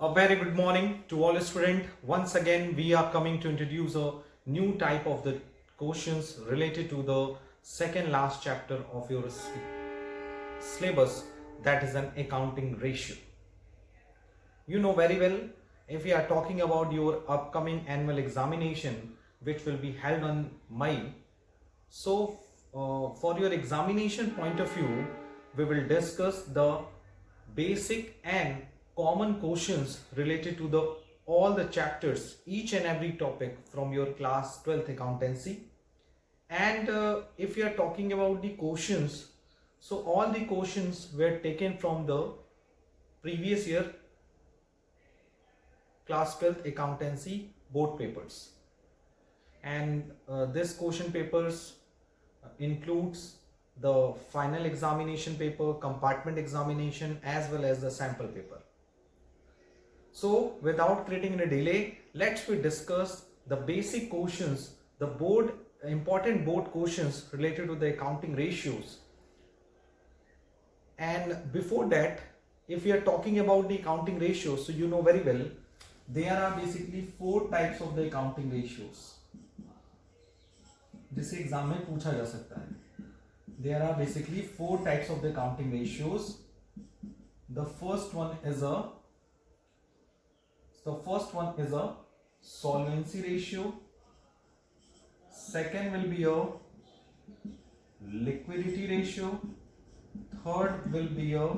A very good morning to all students. Once again, we are coming to introduce a new type of the questions related to the second last chapter of your syllabus, that is an accounting ratio. You know very well, if we are talking about your upcoming annual examination, which will be held on May. So, for your examination point of view, we will discuss the basic and common questions related to the all the chapters, each and every topic from your class 12th accountancy. And if we are talking about the questions, so all the questions were taken from the previous year class 12th accountancy board papers. And this question papers includes the final examination paper, compartment examination, as well as the sample paper. So without creating a delay, let's we discuss the basic questions, the important board questions related to the accounting ratios. And before that, if we are talking about the accounting ratios, so you know very well, there are basically four types of the accounting ratios. जिसे exam में पूछा जा सकता है. There are basically four types of the accounting ratios. The first one is a solvency ratio. Second will be a liquidity ratio. Third will be a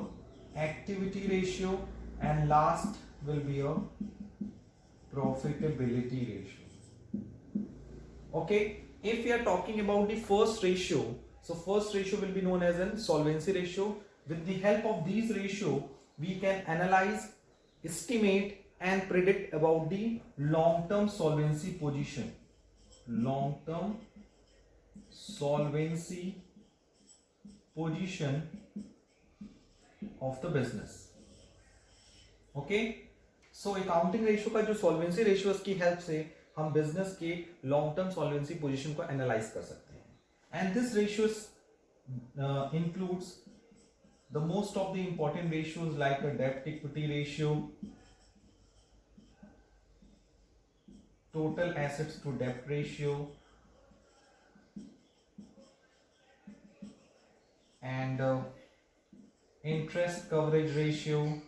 activity ratio, and last will be a profitability ratio. Okay, if we are talking about the first ratio, so first ratio will be known as a solvency ratio. With the help of these ratio, we can analyze, estimate and predict about the long-term solvency position. Long-term solvency position of the business. Okay, so accounting ratio का जो solvency ratio की help से हम business के long term solvency position को analyze कर सकते हैं. And this ratios includes the most of the important ratios like a debt equity ratio, total assets to debt ratio, and interest coverage ratio,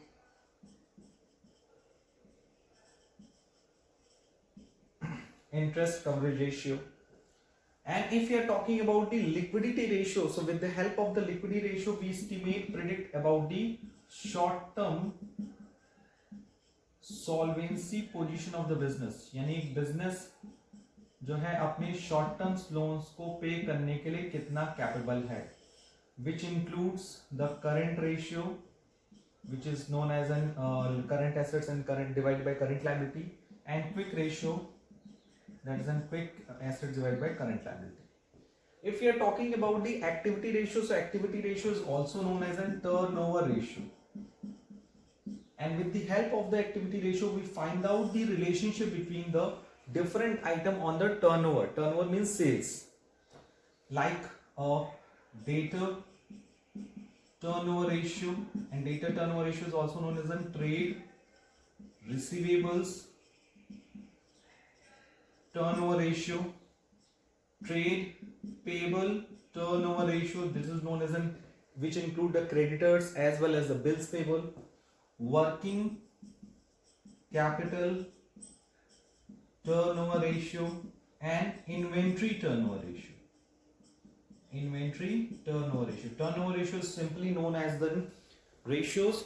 and if we are talking about the liquidity ratio, so with the help of the liquidity ratio we estimate, predict about the short term solvency position of the business. यानी एक business जो है अपने short term loans को पे करने के लिए कितना capable है, which includes the current ratio, which is known as an current assets and current divided by current liability, and quick ratio, that is a quick assets divided by current liability. If we are talking about the activity ratio, so activity ratio is also known as a turnover ratio. And with the help of the activity ratio, we find out the relationship between the different item on the turnover. Turnover means sales. Like a debtor turnover ratio, and debtor turnover ratio is also known as a trade receivables turnover ratio, trade payable turnover ratio, this is known as an, which include the creditors as well as the bills payable, working capital turnover ratio, and inventory turnover ratio. Turnover ratio is simply known as the ratios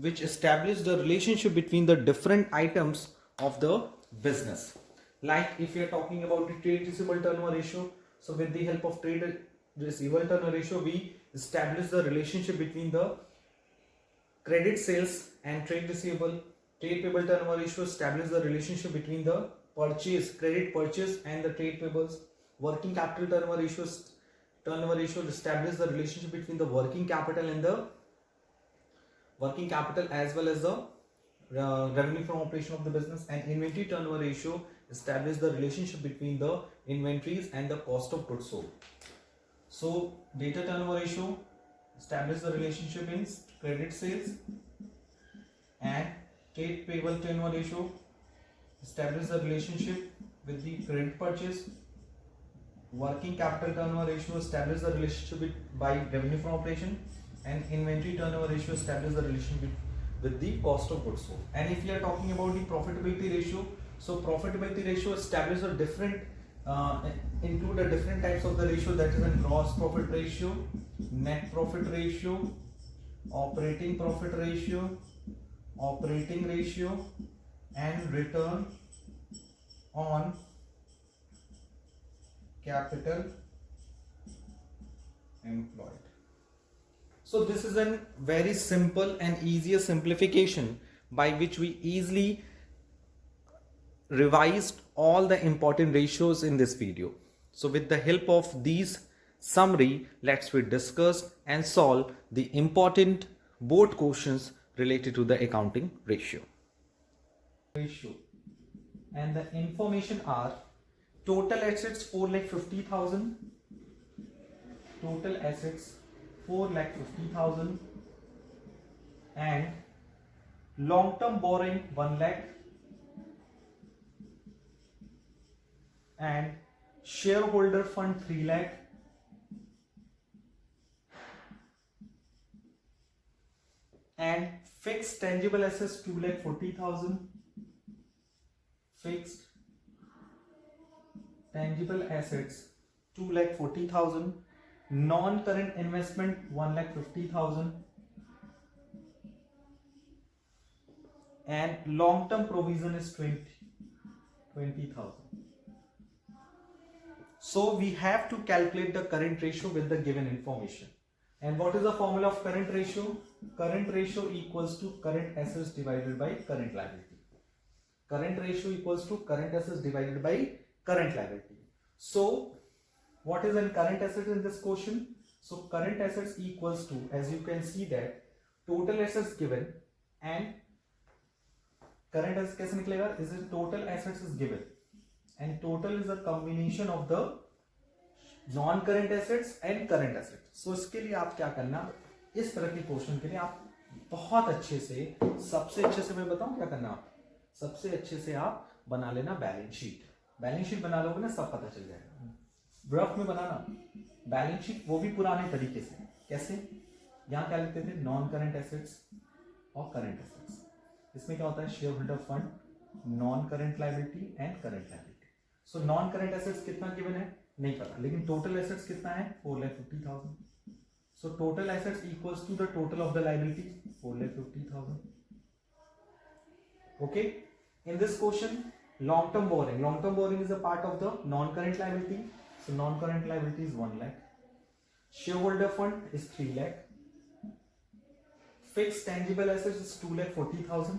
which establish the relationship between the different items of the business. Like if we are talking about the trade receivable turnover ratio, so with the help of trade receivable turnover ratio, we establish the relationship between the credit sales and trade receivable. Trade payable turnover ratio establish the relationship between the credit purchase and the trade payables. Working capital turnover ratio establish the relationship between the working capital and the working capital as well as the revenue from operation of the business. And inventory turnover ratio establish the relationship between the inventories and the cost of goods sold. So debtor turnover ratio establish the relationship in credit sales, and trade payable turnover ratio establish the relationship with the credit purchase. Working capital turnover ratio establish the relationship by revenue from operation, and inventory turnover ratio establish the relationship with the cost of goods sold. And if we are talking about the profitability ratio, so profitability ratio establish a different include a different types of the ratio, that is a gross profit ratio, net profit ratio, operating profit ratio, operating ratio, and return on capital employed. So this is a very simple and easier simplification by which we easily revised all the important ratios in this video. So with the help of these summary, let's we discuss and solve the important board questions related to the accounting ratio. And the information are total assets 4,50,000, total assets 4,50,000, and long-term borrowing 1 lakh, and shareholder fund 3 lakh, and fixed tangible assets 2,40,000, fixed tangible assets 2,40,000, non-current investment 1,50,000, and long-term provision is 20,000. So we have to calculate the current ratio with the given information. And what is the formula of current ratio? Current ratio equals to current assets divided by current liability. Current ratio equals to current assets divided by current liability. So what is in current assets in this question? So current assets equals to, as you can see that total assets given and current assets कैसे निकलेगा? Is it total assets is given and total is a combination of the non-current assets and current assets. So इसके लिए आप क्या करना, इस तरह के क्वेश्चन के लिए आप बहुत अच्छे से, सबसे अच्छे से मैं बताऊं क्या करना, आप सबसे अच्छे से आप बना लेना बैलेंस शीट. बैलेंस शीट बना लोगे ना, सब पता चल जाएगा. रफ में बनाना बैलेंस शीट, वो भी पुराने तरीके से. कैसे? यहाँ क्या लिखते थे? नॉन करंट एसेट्स और करंट एसेट्स. इसमें क्या होता है? Share holder fund, non current liability and current liability. So non current assets कितना गिवन है नहीं पता, लेकिन टोटल एसेट्स कितना है? 4,50,000. So total assets equals to the total of the liability 4,50,000. Okay. In this question, long-term borrowing. Long-term borrowing is a part of the non-current liability. So non-current liability is 1 lakh. Shareholder fund is 3 lakh. Fixed tangible assets is 2,40,000.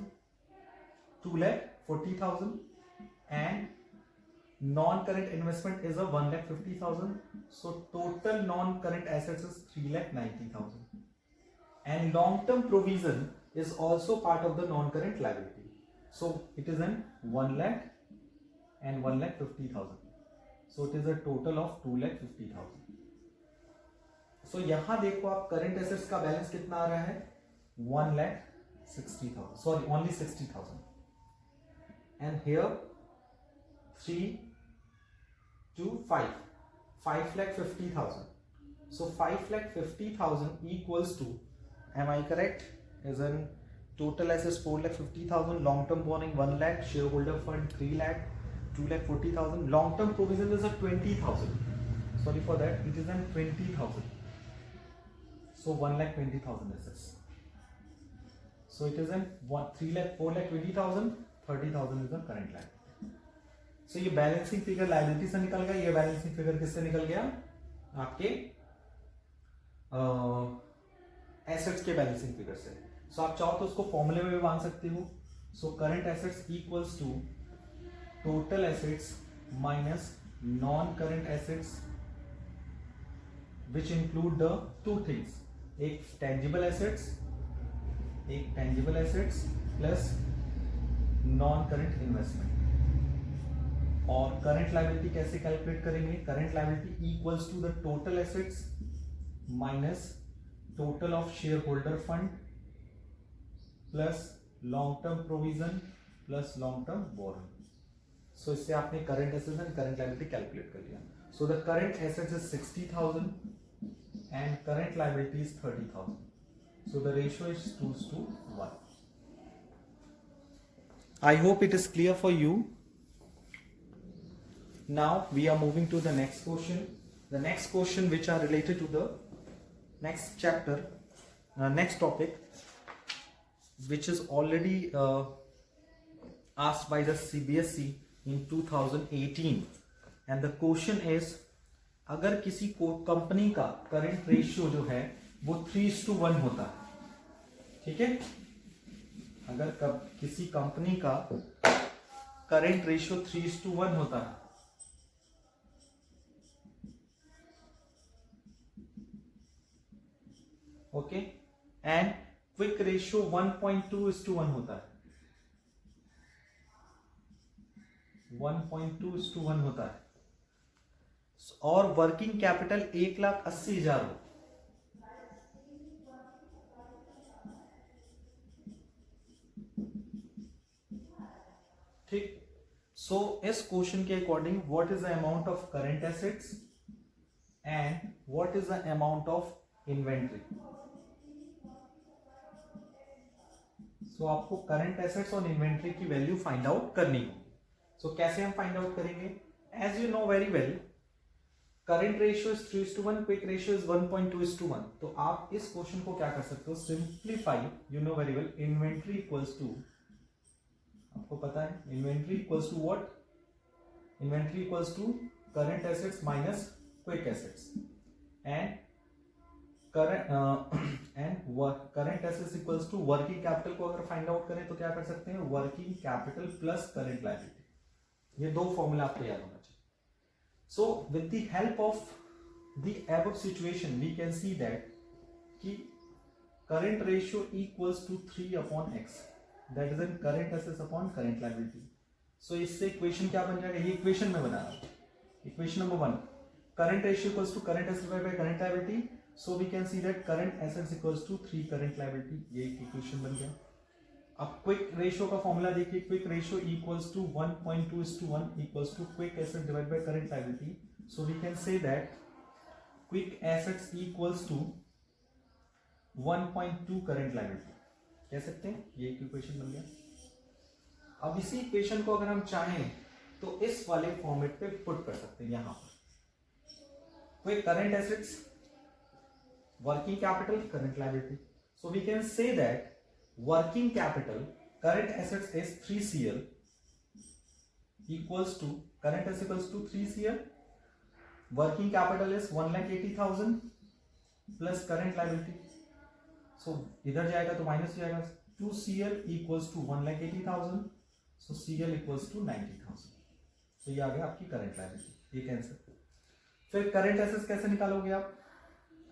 2,40,000. And non-current investment is a 1,50,000. So total non-current assets is 3,90,000. And long-term provision is also part of the non-current liability. So it is in 1 lakh and 1,50,000. So it is a total of 2,50,000. So यहाँ देखो आप current assets का balance कितना आ रहा है? 1,60,000. Sorry, only 60,000. And here 3 to 5, 5,50,000. So 5,50,000 equals to, am I correct? Is in total assets 4,50,000, long-term borrowing 1 lakh, shareholder fund 3 lakh, 2,40,000. Long-term provision is a 20,000. Sorry for that, it is an 20,000. So 1,20,000 assets. So it is an 3 lakh, 4,20,000, 30,000 is the current liability. So ये balancing figure liability से निकल गया, ये balancing figure किससे निकल गया? आपके assets के बैलेंसिंग फिगर से. सो आप चाहो तो उसको फॉर्मूले में भी बांध सकते हो. So current assets equals to total assets minus non current assets which include the two things, एक tangible assets plus non current investment. और करंट लायबिलिटी कैसे कैलकुलेट करेंगे? Current liability equals to the total assets minus total of share holder fund plus long term provision plus long term borrowing. So इससे आपने current assets and current liability calculate कर लिया. So the current assets is 60,000 and current liability is 30,000. So the ratio is 2:1. I hope it is clear for you. Now we are moving to the next question. The next question which are related to the next chapter, next topic, which is already asked by the CBSE in 2018, and the question is, अगर किसी को company का current ratio जो है वो 3:1 होता है, ठीक है, अगर किसी कंपनी का करंट रेशियो 3:1 होता है, ओके, एंड क्विक रेशियो 1.2:1 होता है, 1.2:1 होता है, और वर्किंग कैपिटल 1,80,000 हो, ठीक. सो इस क्वेश्चन के according what is the amount of current assets and what is the amount of inventory. So आपको करंट एसेट्स और इन्वेंट्री की वैल्यू फाइंड आउट करनी होगी. सो कैसे हम फाइंड आउट करेंगे? As you know very well, current ratio is 3:1, quick ratio is 1.2:1. तो आप इस क्वेश्चन को क्या कर सकते हो? Simplify. You know very well, inventory equals to, आपको पता है inventory equals to what? Inventory equals to current assets minus quick assets, and current assets equals to working capital को अगर फाइंड आउट करें तो क्या कर सकते हैं? Working capital plus current liability. ये दो फॉर्मूला आपको याद होना चाहिए. So with the help of the above situation, we can see that कि current ratio equals to 3/x. That is in current assets upon current liability. So इससे equation क्या बन जाएगा? ये equation में बना रहा हूँ. Equation number 1, current ratio equals to current assets by current liability. So we can see that current assets equals to 3 current liability. ये एक equation बन गया. अब क्विक रेशियो का फॉर्मूला देखिए, quick ratio equals to 1.2:1 equals to quick asset divide by current liability. So we can say that quick assets equals to 1.2 current liability. कह सकते हैं ये इक्वेशन बन गया. अब इसी इक्वेशन को अगर हम चाहें तो इस वाले फॉर्मेट पे पुट कर सकते हैं. यहां पर quick current assets, working capital, current liability. So we can say that working capital, current assets is 3CL equals to, current assets equals to 3CL, working capital is 1,80,000 plus current liability. So इधर जाएगा तो minus हो जाएगा. 2CL equals to 1,80,000, so CL equals to 90,000. तो ये आ गया आपकी current liability. एक आंसर. फिर करंट एसेट्स कैसे निकालोगे आप?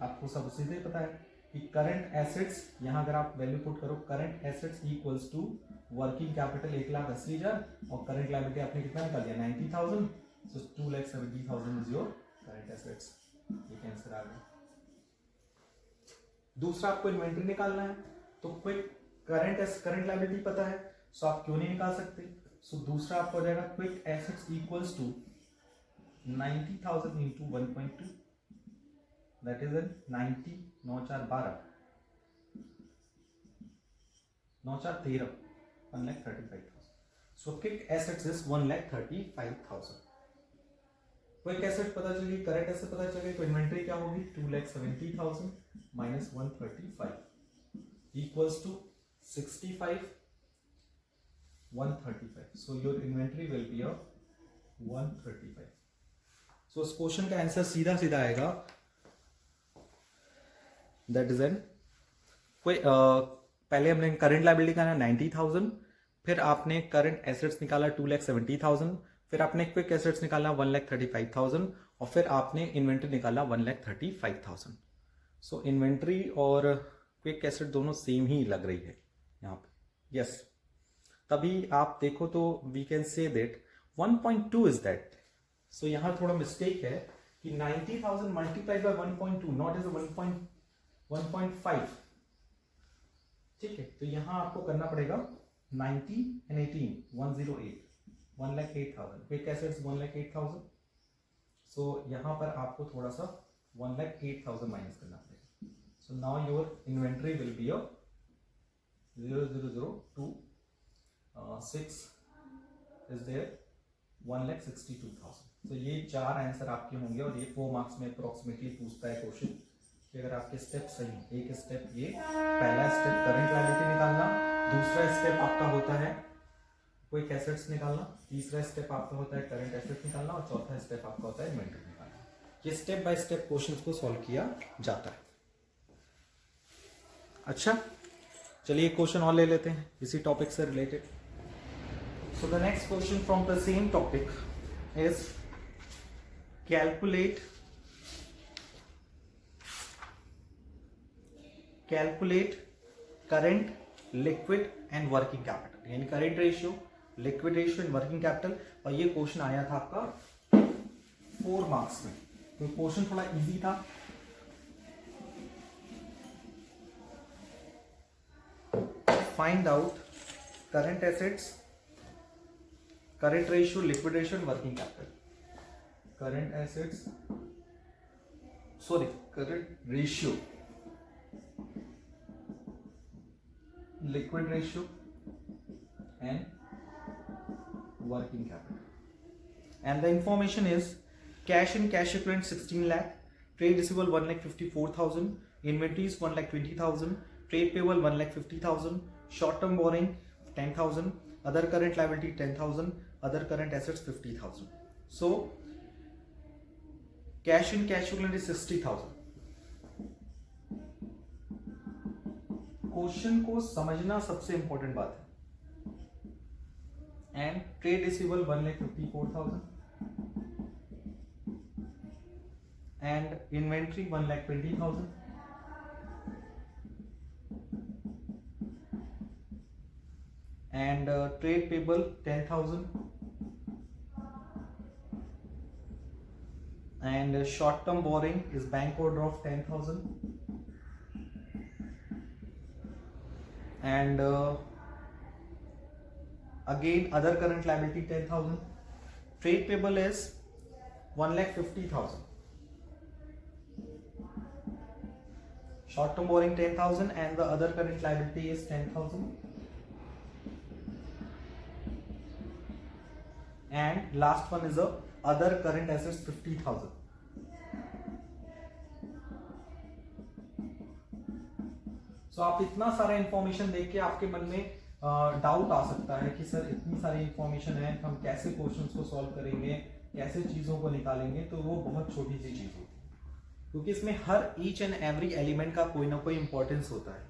आपको सब सीधे पता है कि करंट एसेट्स, यहां अगर आप वैल्यू पुट करो, current assets equals to working capital 1,80,000 और करंट लायबिलिटी आपने कितना निकाल दिया? 90,000. So 2,70,000 is your current assets. ये आंसर आ गया. दूसरा आपको इन्वेंट्री निकालना है, तो क्विक करंट लायबिलिटी पता है, सो आप क्यों नहीं निकाल सकते? सो दूसरा आपको हो जाएगा quick assets equals to 90,000 into 1.2, that is in 90, 9 4 12, 9 4 13, 1,35,000. So quick assets is 1,35,000. Quick asset पता चली, करंट एसेट पता चले, तो इन्वेंट्री क्या होगी? 2,70,000 minus 135 equals to 65, 135. So your inventory will be 135. So इस क्वेश्चन का आंसर सीधा सीधा आएगा. दैट इज एन पहले हमने करंट लायबिलिटी निकाला 90,000, फिर आपने करंट एसेट्स निकाला 2,70,000, फिर आपने क्विक एसेट्स निकाला 1,35,000 और फिर आपने इन्वेंट्री निकाला 1,35,000. सो इन्वेंट्री और क्विक एसेट दोनों सेम ही लग रही है यहाँ पे. यस, तभी आप देखो तो we can say that 1.2 is that. So यहाँ थोड़ा मिस्टेक है कि 90,000 मल्टीप्लाइड बाय 1.2 नॉट इज 1.5. ठीक है, तो यहाँ आपको करना पड़ेगा 90 and 18 108 1,08,000 क्विक एसेट्स 1,08,000. सो यहाँ पर आपको थोड़ा सा 1,08,000 माइनस करना पड़ेगा. So now your inventory will be a 0,002 6 is there 1,62,000. तो ये 4 आंसर आपके होंगे और ये 4 मार्क्स में अप्रोक्सीमेटली पूछता है क्वेश्चन कि अगर आपके स्टेप सही हैं. एक स्टेप ये, पहला स्टेप करंट लायबिलिटी निकालना, दूसरा स्टेप आपका होता है क्विक एसेट्स निकालना, तीसरा स्टेप आपका होता है करंट एसेट्स निकालना और चौथा स्टेप आपका होता है इन्वेंटरी निकालना. ये स्टेप बाय स्टेप क्वेश्चंस को सॉल्व किया जाता है. अच्छा, चलिए क्वेश्चन और ले लेते हैं इसी टॉपिक से related. So the next question from the same topic is calculate current, liquid and working capital. यानी current ratio, liquid ratio and working capital. और ये क्वेश्चन आया था आपका 4 मार्क्स में. तो क्वेश्चन थोड़ा इजी था. Find out current assets, current ratio, liquid ratio and working capital. Current assets, sorry, current ratio, liquid ratio and working capital. And the information is cash and cash equivalent 16 lakh, trade receivable 1,54,000, inventories 1,20,000, trade payable 1,50,000, short term borrowing 10,000, other current liability 10,000, other current assets 50,000. So cash in cash equivalent is 60,000. Question को समझना सबसे important बात है. And trade receivable 1,54,000 and inventory 1,20,000 and trade payable 10,000 and short term borrowing is bank order of 10,000 and again other current liability 10,000. Trade payable is 1,50,000. Short term borrowing 10,000 and the other current liability is 10,000 and last one is a other current assets 50,000. सो आप इतना सारा information देख के आपके मन में doubt आ सकता है कि सर इतनी सारी इंफॉर्मेशन है, हम कैसे क्वेश्चंस को सॉल्व करेंगे, कैसे चीजों को निकालेंगे. तो वो बहुत छोटी सी चीज होती है क्योंकि इसमें हर ईच एंड एवरी एलिमेंट का कोई ना कोई इंपॉर्टेंस होता है.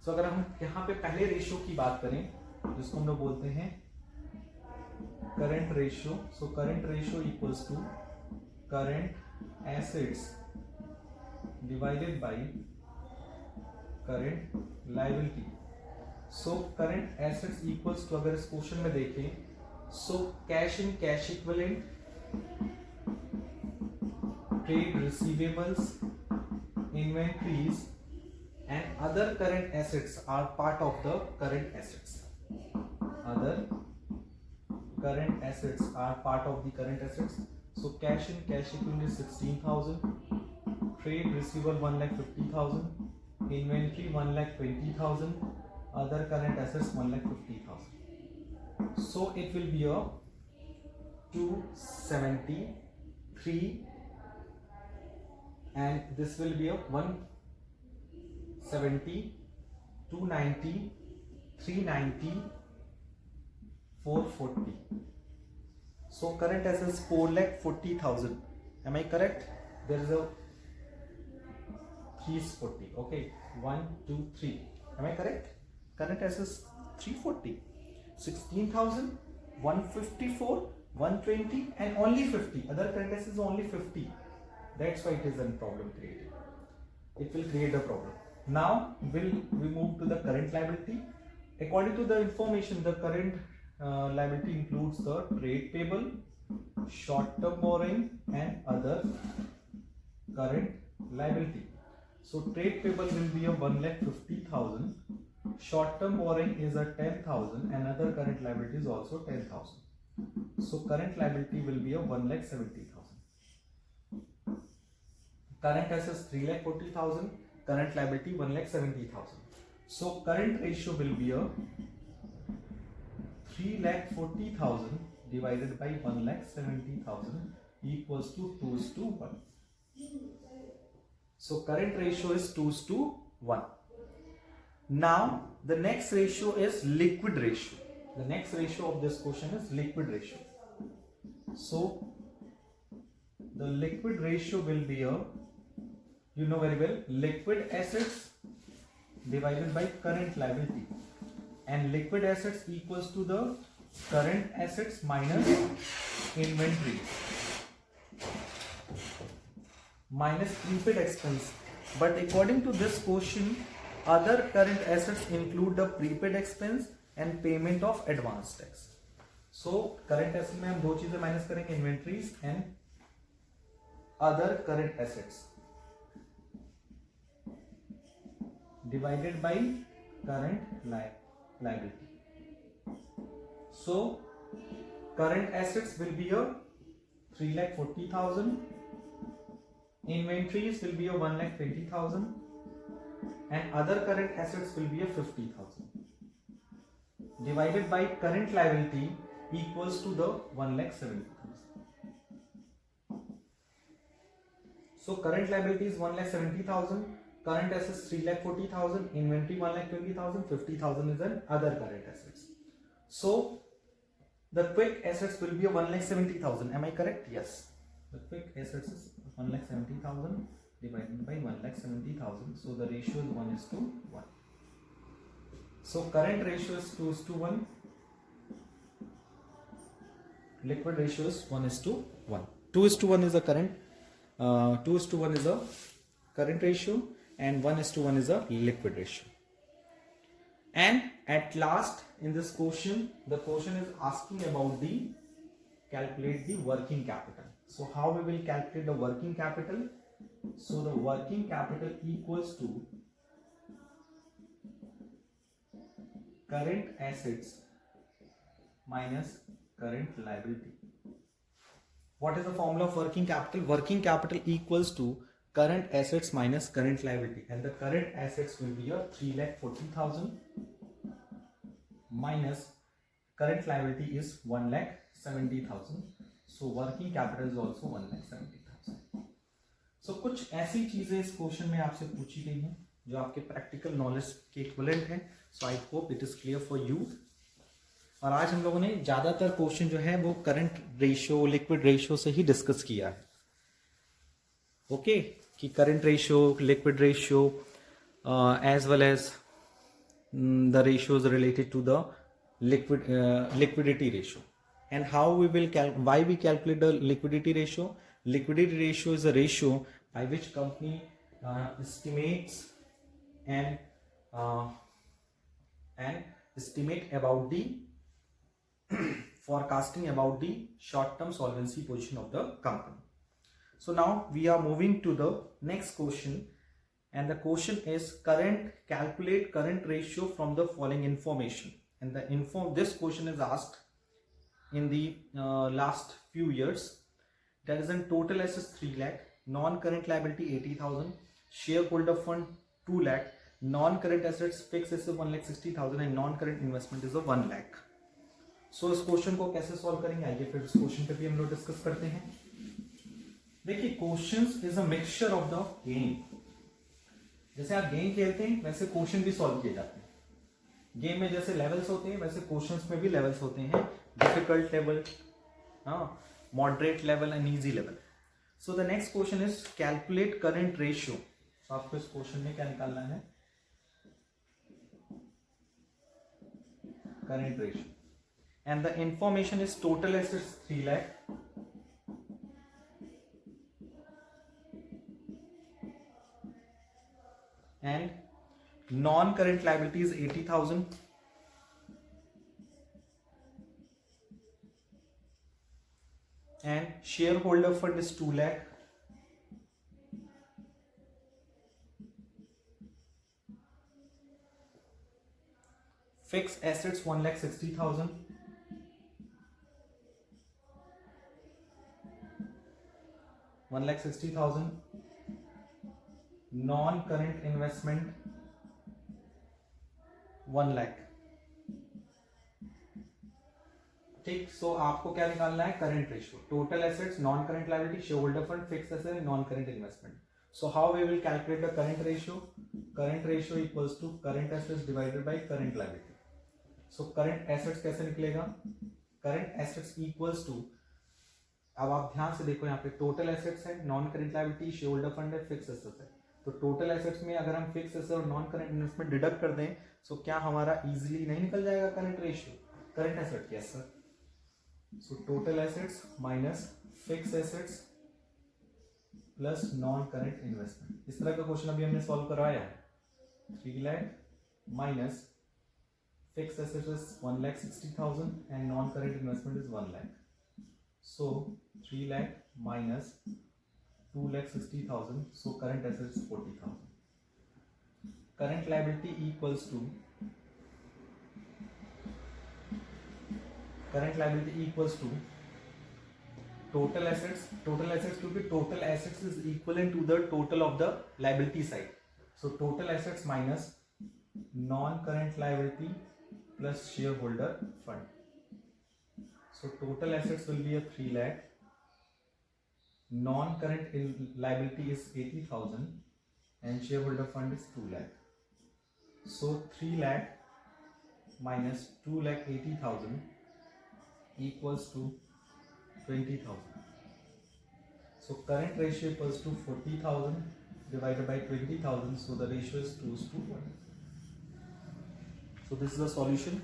सो अगर हम यहाँ पे पहले रेशियो की बात करें जिसको हम लोग बोलते हैं current ratio. So current ratio equals to current assets divided by current liability. So current assets equals to, अगर इस क्वेश्चन में देखें, so cash in cash equivalent, trade receivables, inventories and other current assets are part of the current assets. Other current assets are part of the current assets. So cash in cash equivalent is 16,000, trade receivable 1,50,000, inventory 1,20,000, other current assets 1,50,000. So it will be a 273 and this will be a 170, 290, 390, 440. So current assets 4,40,000. Am I correct? There is a 340. Okay, 1, 2, 3. Am I correct? Current assets 340, 16,000, 154, 120, and only 50. Other current assets only 50. That's why it is a problem created. It will create a problem. Now we move to the current liability. According to the information, the current liability includes the trade payable, short term borrowing and other current liability. So trade payable will be a 1,50,000 short term borrowing is a 10,000 and other current liability is also 10,000. So current liability will be a 1,70,000. Current assets 3,40,000, current liability 1,70,000. So current ratio will be a 3,40,000 divided by 1,70,000 equals to 2:1. So current ratio is 2:1. Now the next ratio is liquid ratio. The next ratio of this question is liquid ratio. So the liquid ratio will be a, you know very well, liquid assets divided by current liability, and liquid assets equals to the current assets minus inventory minus prepaid expense. But according to this question, other current assets include the prepaid expense and payment of advance tax. So current asset में हम दो चीजें minus करेंगे, inventories and other current assets divided by current liability. So current assets will be a 3,40,000, inventories will be a 1,20,000, and other current assets will be a 50,000 divided by current liability equals to the 1,70,000. So current liability is 1,70,000, current assets 3,40,000, inventory 1,20,000, 50,000 is an other current assets. So the quick assets will be a 1,70,000. Am I correct? Yes. The quick assets is 1,70,000 divided by 1,70,000. So the ratio is 1:1. So current ratio is 2:1. Liquid ratio is 1:1. 2:1 is a current. 2:1 is a current ratio, and 1:1 is a liquid ratio. And at last in this question, the question is asking about the calculate the working capital. So how we will calculate the working capital? So the working capital equals to current assets minus current liability. What is the formula of working capital? Working capital equals to current assets minus current liability, and the current assets will be a 3,40,000 minus current liability is 1,70,000. So working capital is also 1,70,000. So कुछ ऐसी चीजें इस question में आपसे पूछी गई हैं जो आपके प्रैक्टिकल नॉलेज के इक्विवेलेंट हैं. So I hope it is clear for you. और आज हम लोगों ने ज्यादातर क्वेश्चन जो है वो करंट रेशियो, लिक्विड रेशियो से ही डिस्कस किया है. ओके कि current ratio, liquid ratio as well as the ratios related to the liquidity ratio, and how we will why we calculate the liquidity ratio. Liquidity ratio is a ratio by which company estimates and estimate about the forecasting about the short term solvency position of the company. So now we are moving to the next question. And the question is calculate current ratio from the following information. And this question is asked in the last few years. That is in total assets 3 lakh, non-current liability 80,000, shareholder fund 2 lakh, non-current assets fixed assets 1,60,000 and non-current investment is a 1 lakh. So इस question को कैसे solve करेंगे, आइए फिर इस question पे भी हम लोग डिस्कस करते हैं. देखिए questions is a mixture of the game. जैसे आप गेम खेलते हैं वैसे क्वेश्चन भी सॉल्व किए जाते हैं. गेम में जैसे लेवल्स होते हैं वैसे क्वेश्चंस में भी लेवल्स होते हैं. Difficult level, moderate level and easy level. So the next question is calculate current ratio. तो आपको इस क्वेश्चन में क्या निकालना है, current ratio. And the information is total assets 3 lakh, and non-current liability is 80,000, and shareholder fund is 2 lakh, and non-current investment is a 1 lakh. So the next question is calculate current ratio. So the formula of working capital, working capital equals to current assets minus current liability. So current assets will be a 3,40,000 minus current liability is 1,70,000. So working capital is 1,70,000 and the current assets will be a 50,000 divided by 1,70,000. So the ratio is 1:1. So current ratio is 2:1. So now we are moving to the next question. And the question is fix assets 1,60,000, non current investment 1 lakh. ठीक, सो आपको क्या निकालना है? Current ratio, total assets, non current liability, share holder fund, fix asset, non current investment. So how we will calculate the current ratio? Current ratio equals to current assets divided by current liability. So current assets कैसे निकलेगा? Current assets equals to, अब आप ध्यान से देखो यहाँ पे total assets है, non current liability, share holder fund है, फिक्स एसेट्स है. तो टोटल एसेट्स में अगर हम फिक्स एसेट और नॉन करेंट इन्वेस्टमेंट डिडक्ट कर दें, सो क्या हमारा इजीली नहीं निकल जाएगा current ratio, current asset? Yes sir. सो total assets minus fix assets plus non current investment. इस तरह का क्वेश्चन अभी हमने सॉल्व करवाया है. 3 lakh minus fix assets is 1,60,000 and non current investment is 1 lakh. So 3 lakh minus 2,60,000. So current assets 40,000. Current liability equals to total assets. Total assets क्योंकि total assets is equivalent to the total of the liability side. So total assets minus non-current liability plus shareholder fund. So total assets will be a 3 lakh. Non-current liability is 80,000 and shareholder fund is 2 lakh. So 3 lakh minus 2,80,000 equals to 20,000. So current ratio equals to 40,000 divided by 20,000. So the ratio is 2:1. So this is the solution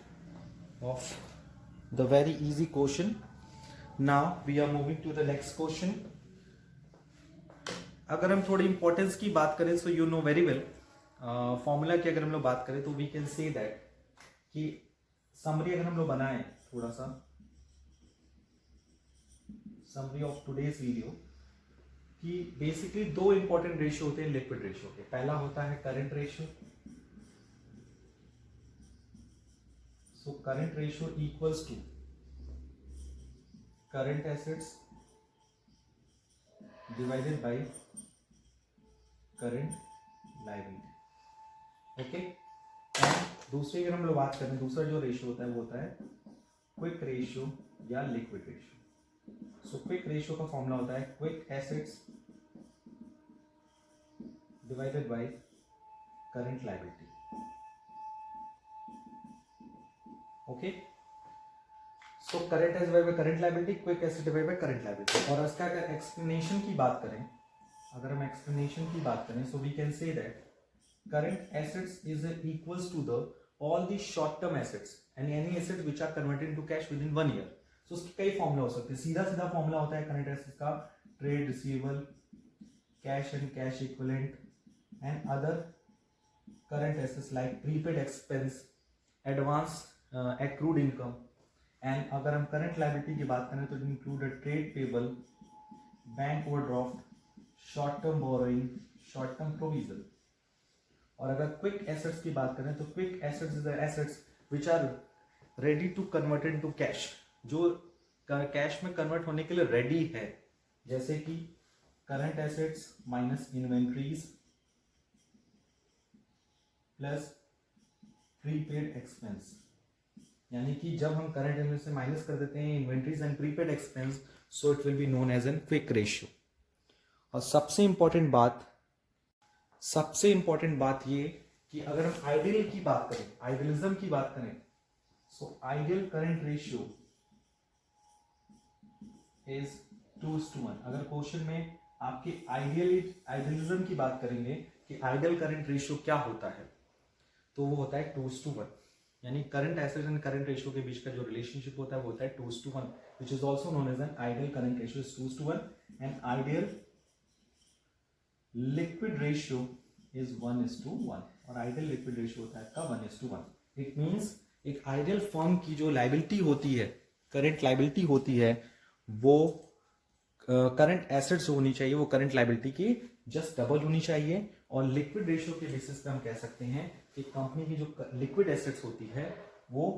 of the very easy question. Now we are moving to the next question. अगर हम थोड़ी importance की बात करें, so you know very well, formula की अगर हम लोग बात करें तो वी कैन से दैट कि समरी अगर हम लोग बनाएं, थोड़ा सा समरी ऑफ टुडेज वीडियो, कि बेसिकली 2 इंपॉर्टेंट रेशियो होते हैं लिक्विड रेशियो के. पहला होता है current ratio. So current ratio equals to current assets divided by current liability. Okay? And दूसरी अगर हम लोग बात करें, दूसरा जो रेशियो होता है वो होता है क्विक रेशियो या liquid ratio. So quick ratio का फॉर्मूला होता है quick assets divided by current liability. Okay, so current asset divided by current liability, quick asset divided by current liability. और इसका अगर एक्सप्लेनेशन की बात करें, so we can say that current assets is equals to the all the short term assets and any assets which are converted into cash within 1 year. सो उसके कई formula हो सकते हैं. सीधा फॉर्मूला होता है करंट एसेट्स का trade receivable, cash and cash equivalent and other current assets like prepaid expense, advance accrued income. And अगर हम करंट लायबिलिटी की बात करें तो include trade payable, bank overdraft, short term borrowing, short term provision. और अगर quick assets की बात करें तो quick assets is assets which are ready to convert into cash, जो कैश में कन्वर्ट होने के लिए रेडी है. जैसे कि current assets minus inventories plus prepaid expense. यानी कि जब हम करंट इन्वेंट्री से माइनस कर देते हैं inventories and prepaid expense, so it will be known as an quick ratio. और सबसे इंपॉर्टेंट बात ये कि अगर हम आइडियल की बात करें, आइडियलिज्म की बात करें, so ideal current ratio is 2:1. अगर क्वेश्चन में आपके आइडियलिज्म की बात करेंगे कि आइडियल करंट रेशियो क्या होता है, तो वो होता है 2:1. यानी current asset and current ratio के बीच का जो रिलेशनशिप होता है वो होता है 2:1, which is also known as an ideal current ratio is 2:1 and ideal liquid ratio is 1:1. और आइडियल लिक्विड रेशियो होता है आपका 1:1. इट मीन्स एक आइडियल फर्म की जो लायबिलिटी होती है, करंट लायबिलिटी होती है, वो करंट एसेट्स जो होनी चाहिए वो करंट लायबिलिटी की जस्ट डबल होनी चाहिए. और लिक्विड रेशियो के बेसिस पे हम कह सकते हैं कि कंपनी की जो लिक्विड एसेट्स होती है वो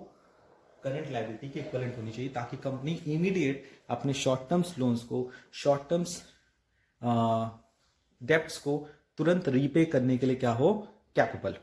करंट लायबिलिटी के इक्वलेंट होनी चाहिए, ताकि कंपनी इमीडिएट अपने शॉर्ट टर्म्स लोन्स को, शॉर्ट टर्म्स डेप्ट्स को तुरंत रीपे करने के लिए क्या हो, कैपेबल।